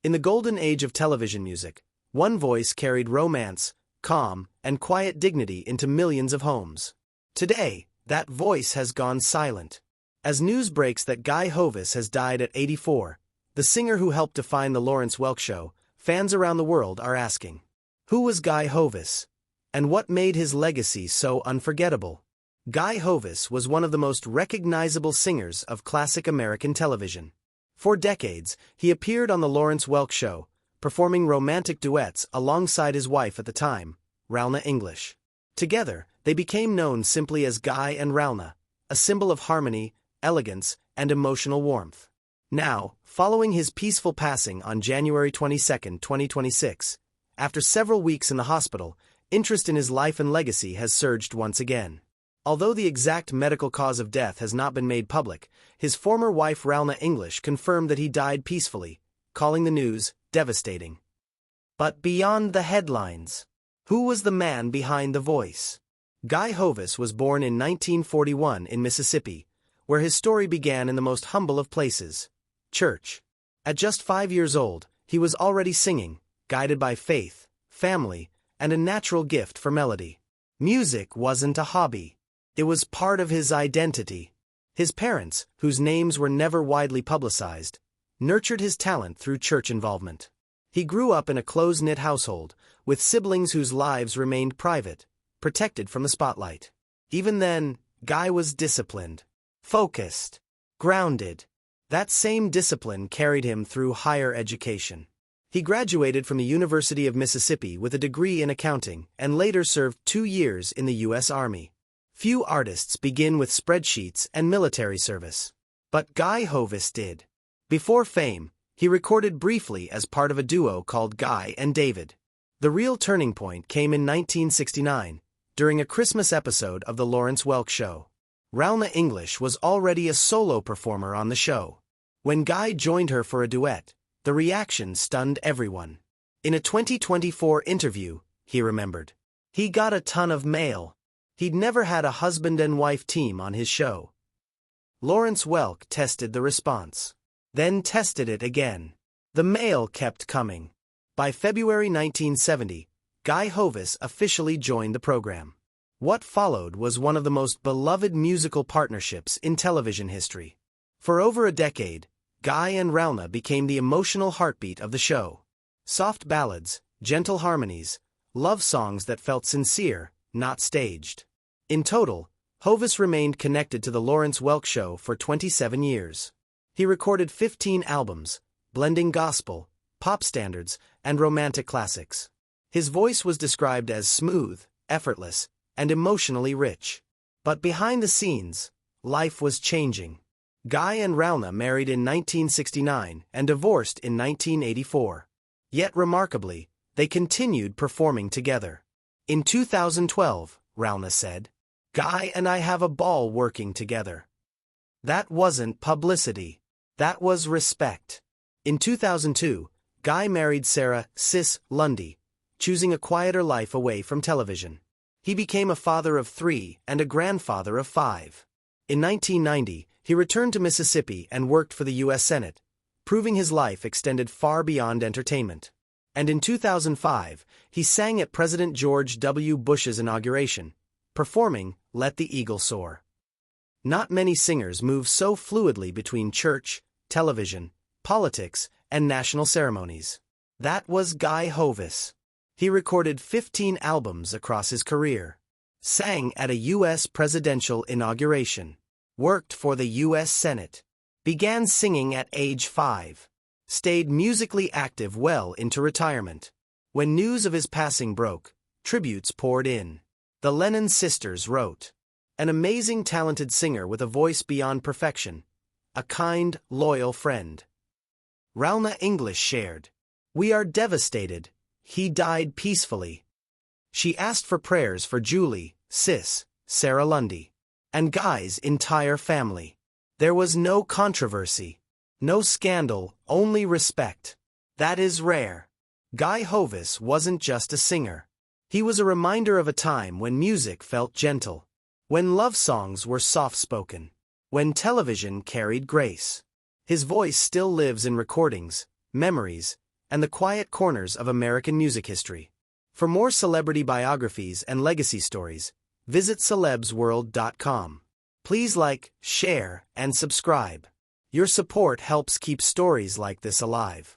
In the golden age of television music, one voice carried romance, calm, and quiet dignity into millions of homes. Today, that voice has gone silent. As news breaks that Guy Hovis has died at 84, the singer who helped define the Lawrence Welk Show, fans around the world are asking, who was Guy Hovis? And what made his legacy so unforgettable? Guy Hovis was one of the most recognizable singers of classic American television. For decades, he appeared on the Lawrence Welk Show, performing romantic duets alongside his wife at the time, Ralna English. Together, they became known simply as Guy and Ralna, a symbol of harmony, elegance, and emotional warmth. Now, following his peaceful passing on January 22, 2026, after several weeks in the hospital, interest in his life and legacy has surged once again. Although the exact medical cause of death has not been made public, his former wife Ralna English confirmed that he died peacefully, calling the news devastating. But beyond the headlines, who was the man behind the voice? Guy Hovis was born in 1941 in Mississippi, where his story began in the most humble of places, church. At just 5 years old, he was already singing, guided by faith, family, and a natural gift for melody. Music wasn't a hobby. It was part of his identity. His parents, whose names were never widely publicized, nurtured his talent through church involvement. He grew up in a close-knit household, with siblings whose lives remained private, protected from the spotlight. Even then, Guy was disciplined, focused, grounded. That same discipline carried him through higher education. He graduated from the University of Mississippi with a degree in accounting and later served 2 years in the U.S. Army. Few artists begin with spreadsheets and military service. But Guy Hovis did. Before fame, he recorded briefly as part of a duo called Guy and David. The real turning point came in 1969, during a Christmas episode of the Lawrence Welk Show. Ralna English was already a solo performer on the show. When Guy joined her for a duet, the reaction stunned everyone. In a 2024 interview, he remembered, he got a ton of mail. He'd never had a husband and wife team on his show. Lawrence Welk tested the response, then tested it again. The mail kept coming. By February 1970, Guy Hovis officially joined the program. What followed was one of the most beloved musical partnerships in television history. For over a decade, Guy and Ralna became the emotional heartbeat of the show. Soft ballads, gentle harmonies, love songs that felt sincere, not staged. In total, Hovis remained connected to the Lawrence Welk Show for 27 years. He recorded 15 albums, blending gospel, pop standards, and romantic classics. His voice was described as smooth, effortless, and emotionally rich. But behind the scenes, life was changing. Guy and Ralna married in 1969 and divorced in 1984. Yet remarkably, they continued performing together. In 2012, Ralna said, "Guy and I have a ball working together." That wasn't publicity. That was respect. In 2002, Guy married Sarah "Sis" Lundy, choosing a quieter life away from television. He became a father of 3 and a grandfather of 5. In 1990, he returned to Mississippi and worked for the U.S. Senate, proving his life extended far beyond entertainment. And in 2005, he sang at President George W. Bush's inauguration, performing "Let the Eagle Soar." Not many singers move so fluidly between church, television, politics, and national ceremonies. That was Guy Hovis. He recorded 15 albums across his career, sang at a U.S. presidential inauguration, worked for the U.S. Senate, began singing at age 5, stayed musically active well into retirement. When news of his passing broke, tributes poured in. The Lennon sisters wrote, "An amazing talented singer with a voice beyond perfection, a kind, loyal friend." Ralna English shared, "We are devastated. He died peacefully." She asked for prayers for Julie, Sis, Sarah Lundy, and Guy's entire family. There was no controversy, no scandal, only respect. That is rare. Guy Hovis wasn't just a singer. He was a reminder of a time when music felt gentle, when love songs were soft-spoken, when television carried grace. His voice still lives in recordings, memories, and the quiet corners of American music history. For more celebrity biographies and legacy stories, visit celebsworld.com. Please like, share, and subscribe. Your support helps keep stories like this alive.